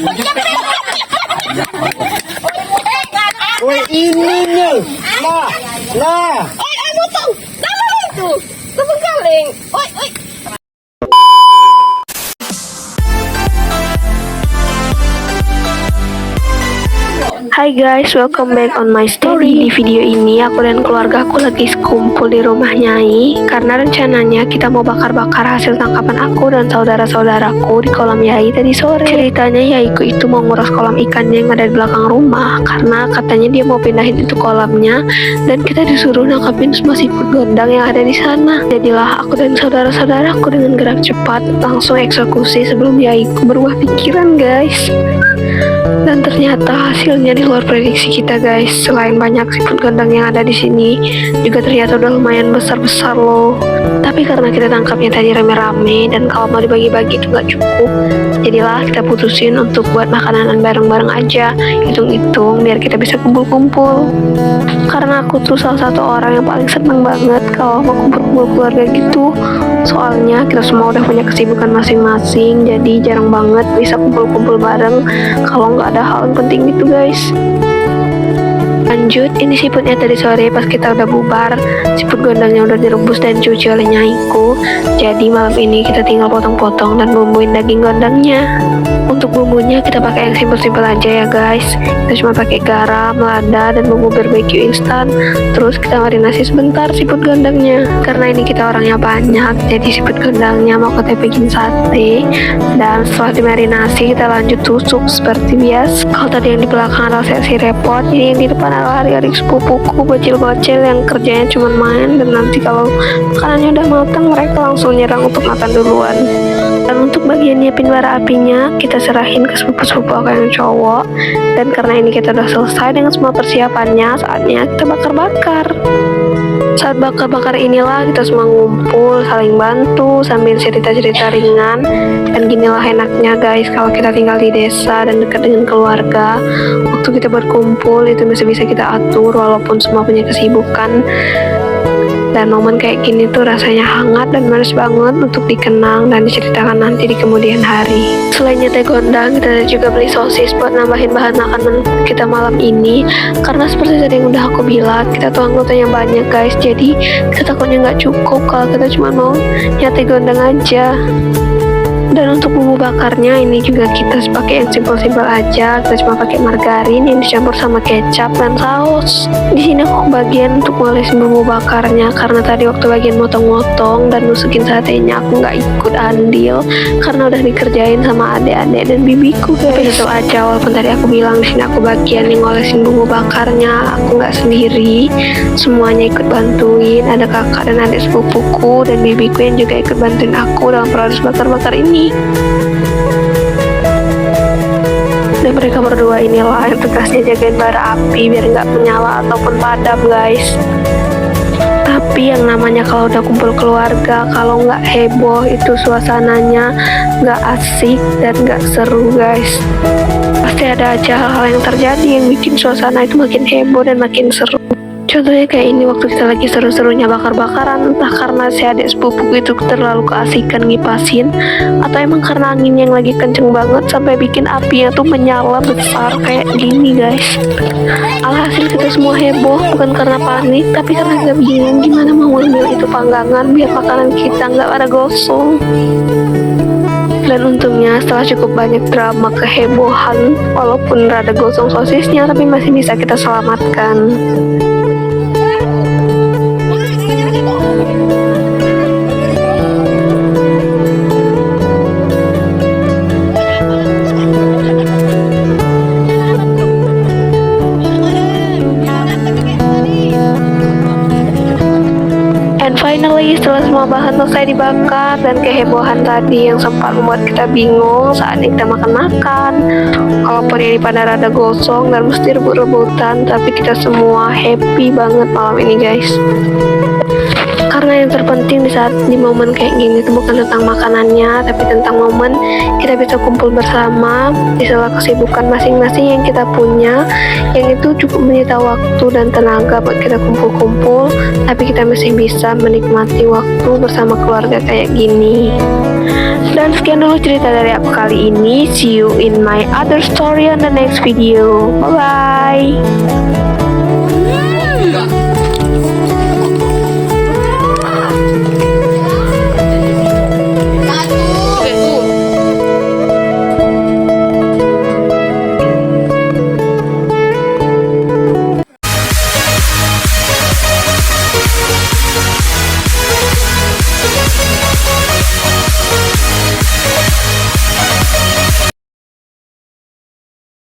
Woi ini nih. Nah. Oi, ano to? Tama ito. Saan galing? Oi. Hai guys, welcome back on my story. Di video ini aku dan keluarga aku lagi kumpul di rumah Nyai karena rencananya kita mau bakar-bakar hasil tangkapan aku dan saudara-saudaraku di kolam Yai tadi sore. Ceritanya Yaiku itu mau ngurus kolam ikannya yang ada di belakang rumah karena katanya dia mau pindahin itu kolamnya dan kita disuruh nangkapin semua siput gondang yang ada di sana. Jadilah aku dan saudara-saudaraku dengan gerak cepat langsung eksekusi sebelum Yaiku berubah pikiran guys. Dan ternyata hasilnya di luar prediksi kita guys. Selain banyak siput gondang yang ada di sini, juga ternyata udah lumayan besar-besar loh. Tapi karena kita tangkapnya tadi rame-rame dan kalau mau dibagi-bagi itu nggak cukup, jadilah kita putusin untuk buat makanan bareng-bareng aja. Hitung-hitung biar kita bisa kumpul-kumpul. Karena aku tuh salah satu orang yang paling seneng banget kalau mau kumpul-kumpul keluarga gitu. Soalnya kita semua udah punya kesibukan masing-masing, jadi jarang banget bisa kumpul-kumpul bareng kalau nggak ada hal yang penting gitu guys. Lanjut, ini siputnya tadi sore pas kita udah bubar, siput gondangnya udah direbus dan cuci oleh Nyaiku. Jadi malam ini kita tinggal potong-potong dan bumbuin daging gondangnya. Untuk bumbunya kita pakai yang simpel-simpel aja ya guys. Kita cuma pakai garam, lada, dan bumbu barbeque instan. Terus kita marinasi sebentar siput gondangnya. Karena ini kita orangnya banyak, jadi siput gondangnya mau kita bikin sate. Dan setelah dimarinasi kita lanjut tusuk seperti biasa. Kalau tadi yang di belakang adalah sesi repot, jadi yang di depan adalah adik-adik sepupuku bocil-bocil yang kerjanya cuma main, dan nanti kalau makanannya udah matang mereka langsung nyerang untuk makan duluan. Dan untuk bagian nyiapin bara apinya kita serahin ke sepupu-sepupu aku yang cowok. Dan karena ini kita udah selesai dengan semua persiapannya, saatnya kita bakar-bakar. Saat bakar-bakar inilah kita semua ngumpul, saling bantu sambil cerita-cerita ringan. Dan ginilah enaknya guys kalau kita tinggal di desa dan dekat dengan keluarga. Waktu kita berkumpul itu masih bisa kita atur walaupun semua punya kesibukan. Dan momen kayak gini tuh rasanya hangat dan manis banget untuk dikenang dan diceritakan nanti di kemudian hari. Selain nyate gondang, kita juga beli sosis buat nambahin bahan makanan kita malam ini. Karena seperti tadi yang udah aku bilang, kita tuh anggotanya banyak guys. Jadi kita takutnya nggak cukup kalau kita cuma mau nyate gondang aja. Dan untuk bumbu bakarnya ini juga kita pakai yang simpel-simpel aja. Kita cuma pakai margarin yang dicampur sama kecap dan saus. Di sini aku bagian untuk ngolesin bumbu bakarnya karena tadi waktu bagian motong-motong dan nusukin satenya aku nggak ikut andil karena udah dikerjain sama adik-adik dan bibiku guys. Tapi tetap aja walaupun tadi aku bilang di sini aku bagian yang ngolesin bumbu bakarnya, aku nggak sendiri. Semuanya ikut bantuin. Ada kakak dan adik sepupuku dan bibiku yang juga ikut bantuin aku dalam proses bakar-bakar ini. Dan mereka berdua inilah yang tugasnya jagain bara api biar nggak menyala ataupun padam guys. Tapi yang namanya kalau udah kumpul keluarga, kalau nggak heboh itu suasananya nggak asik dan nggak seru guys. Pasti ada aja hal-hal yang terjadi yang bikin suasana itu makin heboh dan makin seru. Contohnya kayak ini waktu kita lagi seru-serunya bakar-bakaran, entah karena si adik sepupuku itu terlalu keasikan ngipasin, atau emang karena angin yang lagi kenceng banget sampai bikin apinya tuh menyala besar kayak gini guys. Alhasil kita semua heboh, bukan karena panik, tapi karena gak bingung gimana mau ngambil itu panggangan biar makanan kita nggak pada gosong. Dan untungnya setelah cukup banyak drama kehebohan, walaupun rada gosong sosisnya, tapi masih bisa kita selamatkan. And finally, setelah semua bahan selesai dibakar dan kehebohan tadi yang sempat membuat kita bingung saat kita makan-makan, walaupun ini pada rada gosong dan mesti rebut-rebutan, tapi kita semua happy banget malam ini guys. Karena yang terpenting di momen kayak gini itu bukan tentang makanannya, tapi tentang momen kita bisa kumpul bersama di sela kesibukan masing-masing yang kita punya, yang itu cukup menyita waktu dan tenaga buat kita kumpul-kumpul, tapi kita masih bisa menikmati waktu bersama keluarga kayak gini. Dan sekian dulu cerita dari aku kali ini. See you in my other story on the next video. Bye bye.